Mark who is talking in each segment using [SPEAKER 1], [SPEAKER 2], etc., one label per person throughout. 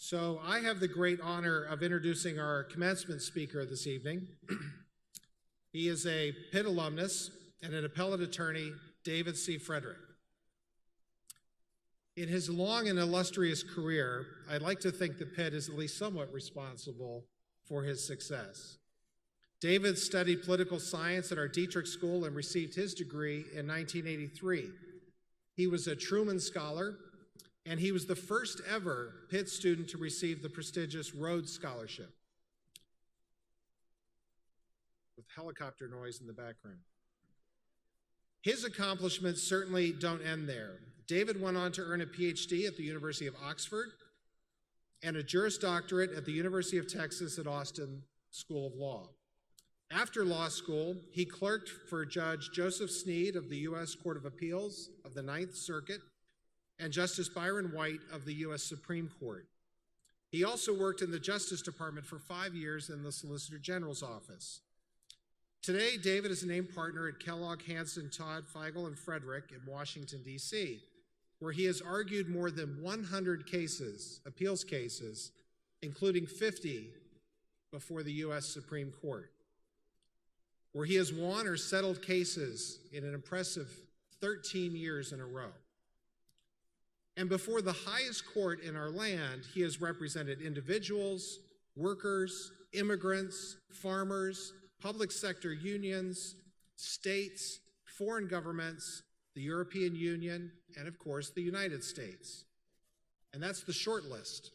[SPEAKER 1] So I have the great honor of introducing our commencement speaker this evening. He is a Pitt alumnus and an appellate attorney, David C. Frederick. In his long and illustrious career, I'd like to think that Pitt is at least somewhat responsible for his success. David studied political science at our Dietrich School and received his degree in 1983. He was a Truman Scholar, and he was the first ever Pitt student to receive the prestigious Rhodes Scholarship. With helicopter noise in the background. His accomplishments certainly don't end there. David went on to earn a PhD at the University of Oxford and a Juris Doctorate at the University of Texas at Austin School of Law. After law school, he clerked for Judge Joseph Sneed of the U.S. Court of Appeals of the Ninth Circuit and Justice Byron White of the U.S. Supreme Court. He also worked in the Justice Department for 5 years in the Solicitor General's office. Today, David is a named partner at Kellogg, Hanson, Todd, Feigl, and Frederick in Washington, D.C., where he has argued more than 100 cases, appeals cases, including 50 before the U.S. Supreme Court, where he has won or settled cases in an impressive 13 years in a row. And before the highest court in our land, he has represented individuals, workers, immigrants, farmers, public sector unions, states, foreign governments, the European Union, and of course, the United States. And that's the short list.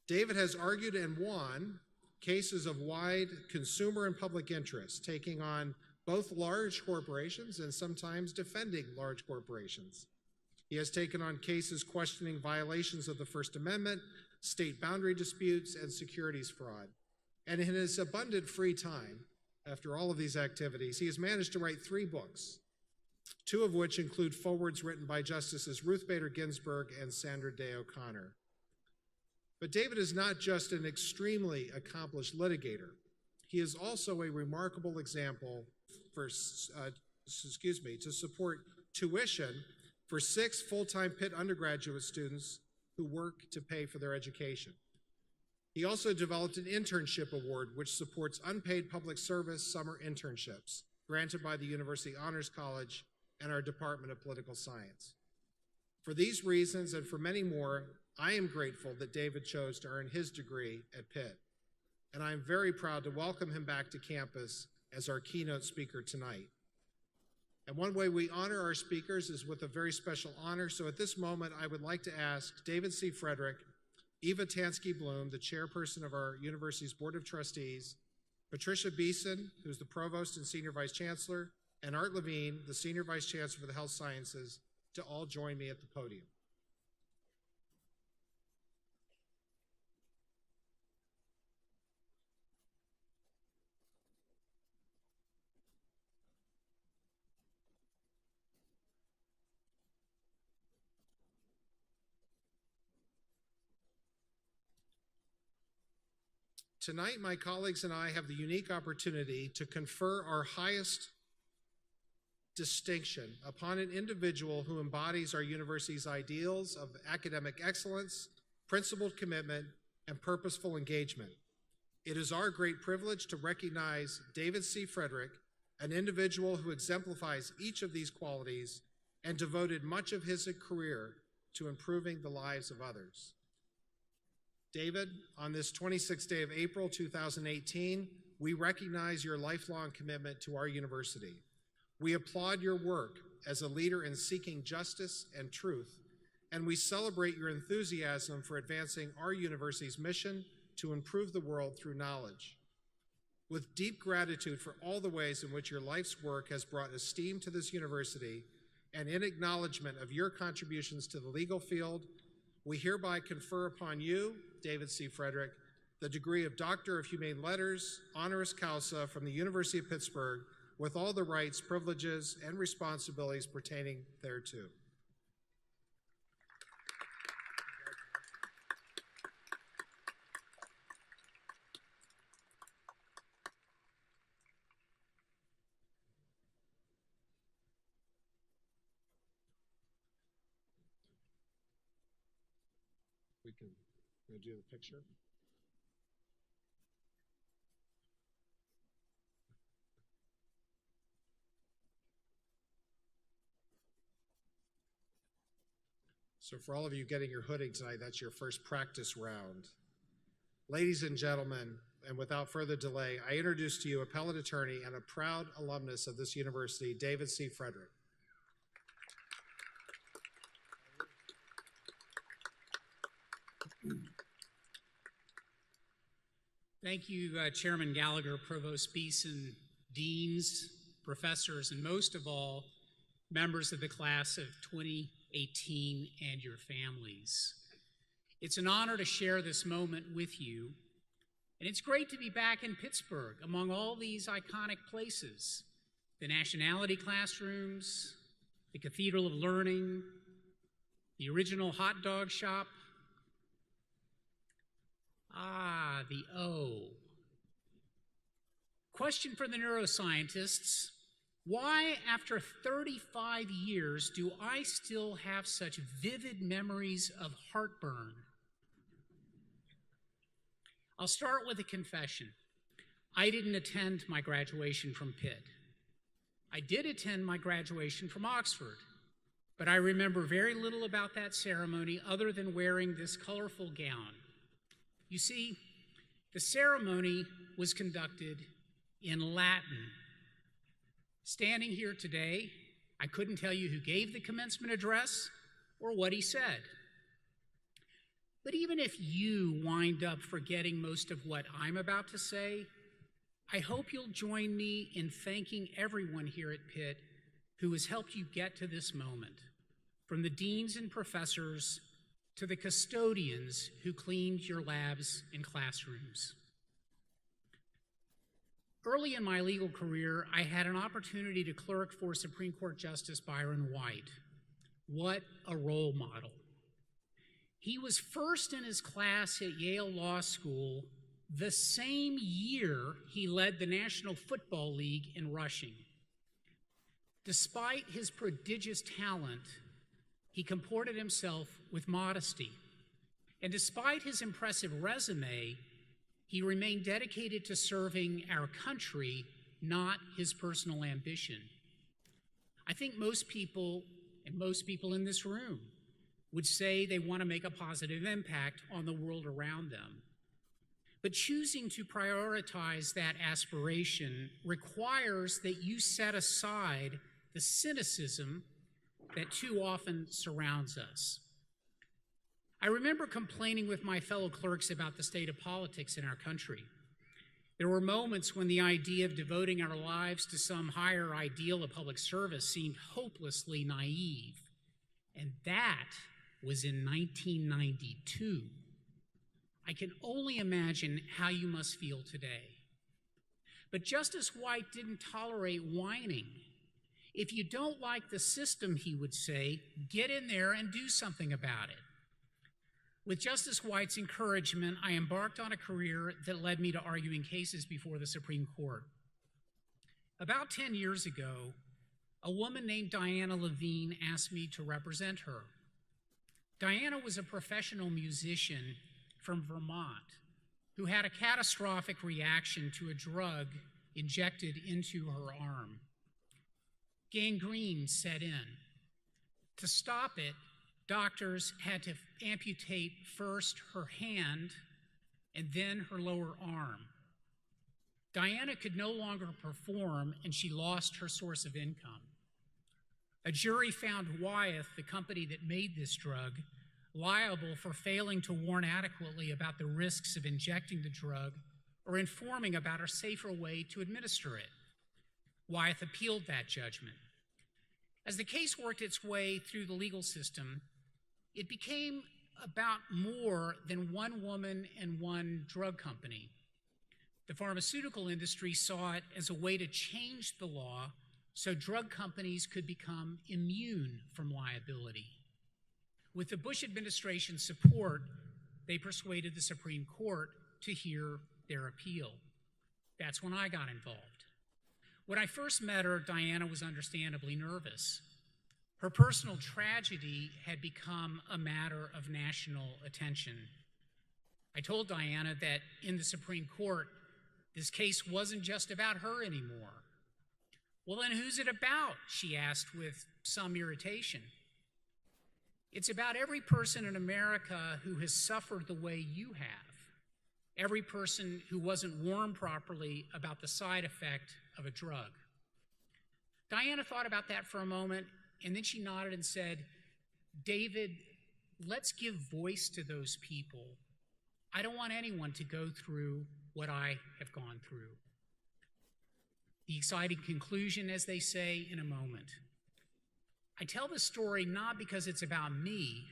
[SPEAKER 1] David has argued and won cases of wide consumer and public interest, taking on both large corporations and sometimes defending large corporations. He has taken on cases questioning violations of the First Amendment, state boundary disputes, and securities fraud. And in his abundant free time, after all of these activities, he has managed to write 3 books, 2 of which include forewords written by Justices Ruth Bader Ginsburg and Sandra Day O'Connor. But David is not just an extremely accomplished litigator. He is also a remarkable example for, to support tuition for 6 full-time Pitt undergraduate students who work to pay for their education. He also developed an internship award which supports unpaid public service summer internships granted by the University Honors College and our Department of Political Science. For these reasons and for many more, I am grateful that David chose to earn his degree at Pitt, and I'm very proud to welcome him back to campus as our keynote speaker tonight. And one way we honor our speakers is with a very special honor, so at this moment I would like to ask David C. Frederick, Eva Tansky-Bloom, the chairperson of our university's Board of Trustees, Patricia Beeson, who's the provost and senior vice chancellor, and Art Levine, the senior vice chancellor for the health sciences, to all join me at the podium. Tonight, my colleagues and I have the unique opportunity to confer our highest distinction upon an individual who embodies our university's ideals of academic excellence, principled commitment, and purposeful engagement. It is our great privilege to recognize David C. Frederick, an individual who exemplifies each of these qualities and devoted much of his career to improving the lives of others. David, on this 26th day of April 2018, we recognize your lifelong commitment to our university. We applaud your work as a leader in seeking justice and truth, and we celebrate your enthusiasm for advancing our university's mission to improve the world through knowledge. With deep gratitude for all the ways in which your life's work has brought esteem to this university, and in acknowledgement of your contributions to the legal field, we hereby confer upon you, David C. Frederick, the degree of Doctor of Humane Letters, honoris causa from the University of Pittsburgh, with all the rights, privileges, and responsibilities pertaining thereto. We can We'll do the picture. So for all of you getting your hooding tonight, that's your first practice round. Ladies and gentlemen, and without further delay, I introduce to you appellate attorney and a proud alumnus of this university, David C. Frederick.
[SPEAKER 2] Thank you, Chairman Gallagher, Provost Beeson, deans, professors, and most of all, members of the class of 2018 and your families. It's an honor to share this moment with you, and it's great to be back in Pittsburgh among all these iconic places, the nationality classrooms, the Cathedral of Learning, the original hot dog shop. Ah, the O. Question for the neuroscientists: why, after 35 years, do I still have such vivid memories of heartburn? I'll start with a confession. I didn't attend my graduation from Pitt. I did attend my graduation from Oxford, but I remember very little about that ceremony other than wearing this colorful gown. You see, the ceremony was conducted in Latin. Standing here today, I couldn't tell you who gave the commencement address or what he said. But even if you wind up forgetting most of what I'm about to say, I hope you'll join me in thanking everyone here at Pitt who has helped you get to this moment, from the deans and professors to the custodians who cleaned your labs and classrooms. Early in my legal career, I had an opportunity to clerk for Supreme Court Justice Byron White. What a role model. He was first in his class at Yale Law School the same year he led the National Football League in rushing. Despite his prodigious talent, he comported himself with modesty. And despite his impressive resume, he remained dedicated to serving our country, not his personal ambition. I think most people, and most people in this room, would say they want to make a positive impact on the world around them. But choosing to prioritize that aspiration requires that you set aside the cynicism that too often surrounds us. I remember complaining with my fellow clerks about the state of politics in our country. There were moments when the idea of devoting our lives to some higher ideal of public service seemed hopelessly naive. And that was in 1992. I can only imagine how you must feel today. But Justice White didn't tolerate whining. If you don't like the system, he would say, get in there and do something about it. With Justice White's encouragement, I embarked on a career that led me to arguing cases before the Supreme Court. About 10 years ago, a woman named Diana Levine asked me to represent her. Diana was a professional musician from Vermont who had a catastrophic reaction to a drug injected into her arm. Gangrene set in. To stop it, doctors had to amputate first her hand and then her lower arm. Diana could no longer perform, and she lost her source of income. A jury found Wyeth, the company that made this drug, liable for failing to warn adequately about the risks of injecting the drug or informing about a safer way to administer it. Wyeth appealed that judgment. As the case worked its way through the legal system, it became about more than one woman and one drug company. The pharmaceutical industry saw it as a way to change the law so drug companies could become immune from liability. With the Bush administration's support, they persuaded the Supreme Court to hear their appeal. That's when I got involved. When I first met her, Diana was understandably nervous. Her personal tragedy had become a matter of national attention. I told Diana that in the Supreme Court, this case wasn't just about her anymore. Well, then who's it about? She asked with some irritation. It's about every person in America who has suffered the way you have. Every person who wasn't warned properly about the side effect of a drug. Diana thought about that for a moment, and then she nodded and said, David, let's give voice to those people. I don't want anyone to go through what I have gone through. The exciting conclusion, as they say, in a moment. I tell this story not because it's about me,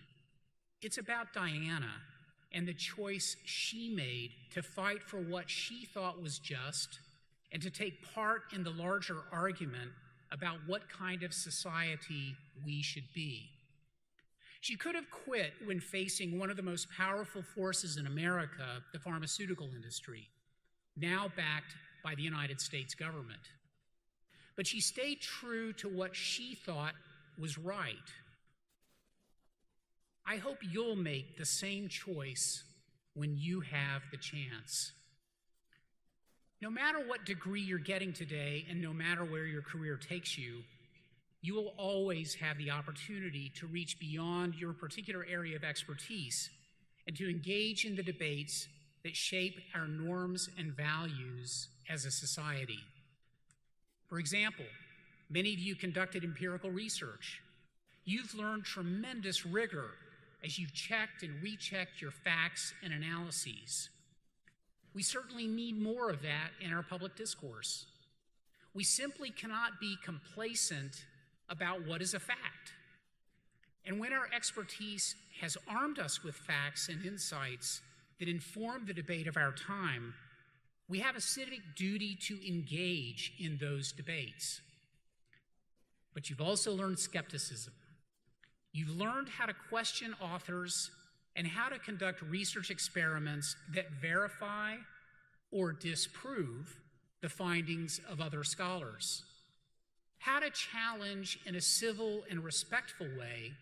[SPEAKER 2] it's about Diana and the choice she made to fight for what she thought was just and to take part in the larger argument about what kind of society we should be. She could have quit when facing one of the most powerful forces in America, the pharmaceutical industry, now backed by the United States government. But she stayed true to what she thought was right. I hope you'll make the same choice when you have the chance. No matter what degree you're getting today, and no matter where your career takes you, you will always have the opportunity to reach beyond your particular area of expertise and to engage in the debates that shape our norms and values as a society. For example, many of you conducted empirical research. You've learned tremendous rigor as you've checked and rechecked your facts and analyses. We certainly need more of that in our public discourse. We simply cannot be complacent about what is a fact. And when our expertise has armed us with facts and insights that inform the debate of our time, we have a civic duty to engage in those debates. But you've also learned skepticism. You've learned how to question authors and how to conduct research experiments that verify or disprove the findings of other scholars. How to challenge in a civil and respectful way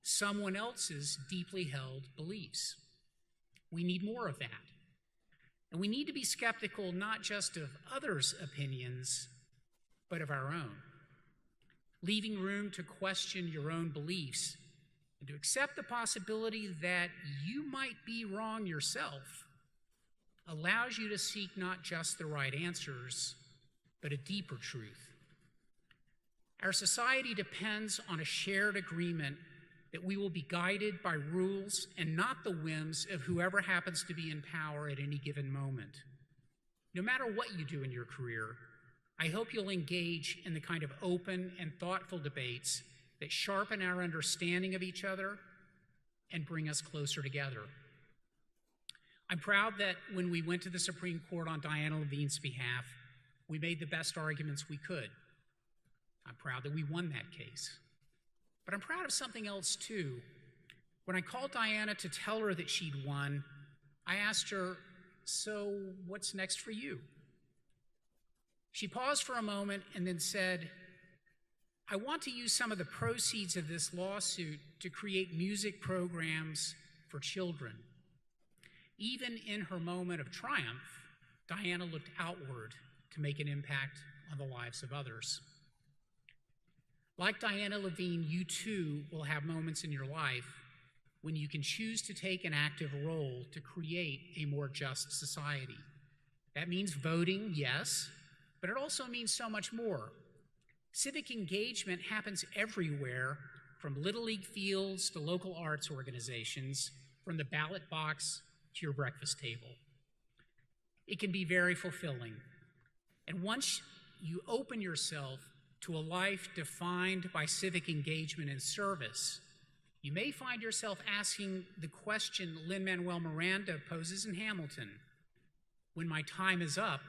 [SPEAKER 2] someone else's deeply held beliefs. We need more of that. And we need to be skeptical not just of others' opinions, but of our own. Leaving room to question your own beliefs and to accept the possibility that you might be wrong yourself allows you to seek not just the right answers, but a deeper truth. Our society depends on a shared agreement that we will be guided by rules and not the whims of whoever happens to be in power at any given moment. No matter what you do in your career, I hope you'll engage in the kind of open and thoughtful debates that sharpen our understanding of each other and bring us closer together. I'm proud that when we went to the Supreme Court on Diana Levine's behalf, we made the best arguments we could. I'm proud that we won that case. But I'm proud of something else too. When I called Diana to tell her that she'd won, I asked her, "So what's next for you?" She paused for a moment and then said, "I want to use some of the proceeds of this lawsuit to create music programs for children." Even in her moment of triumph, Diana looked outward to make an impact on the lives of others. Like Diana Levine, you too will have moments in your life when you can choose to take an active role to create a more just society. That means voting, yes, but it also means so much more. Civic engagement happens everywhere, from Little League fields to local arts organizations, from the ballot box to your breakfast table. It can be very fulfilling. And once you open yourself to a life defined by civic engagement and service, you may find yourself asking the question Lin-Manuel Miranda poses in Hamilton: when my time is up,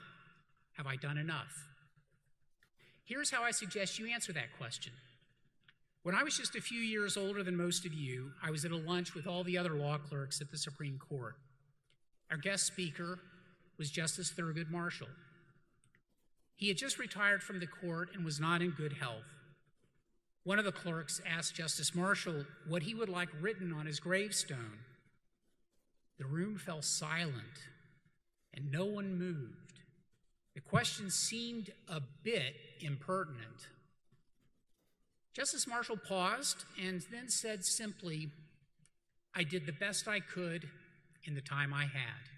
[SPEAKER 2] have I done enough? Here's how I suggest you answer that question. When I was just a few years older than most of you, I was at a lunch with all the other law clerks at the Supreme Court. Our guest speaker was Justice Thurgood Marshall. He had just retired from the court and was not in good health. One of the clerks asked Justice Marshall what he would like written on his gravestone. The room fell silent, and no one moved. The question seemed a bit impertinent. Justice Marshall paused and then said simply, "I did the best I could in the time I had."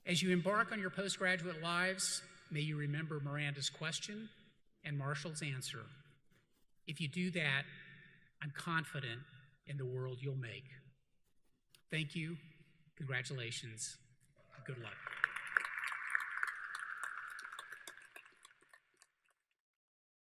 [SPEAKER 2] As you embark on your postgraduate lives, may you remember Miranda's question and Marshall's answer. If you do that, I'm confident in the world you'll make. Thank you, congratulations, good luck.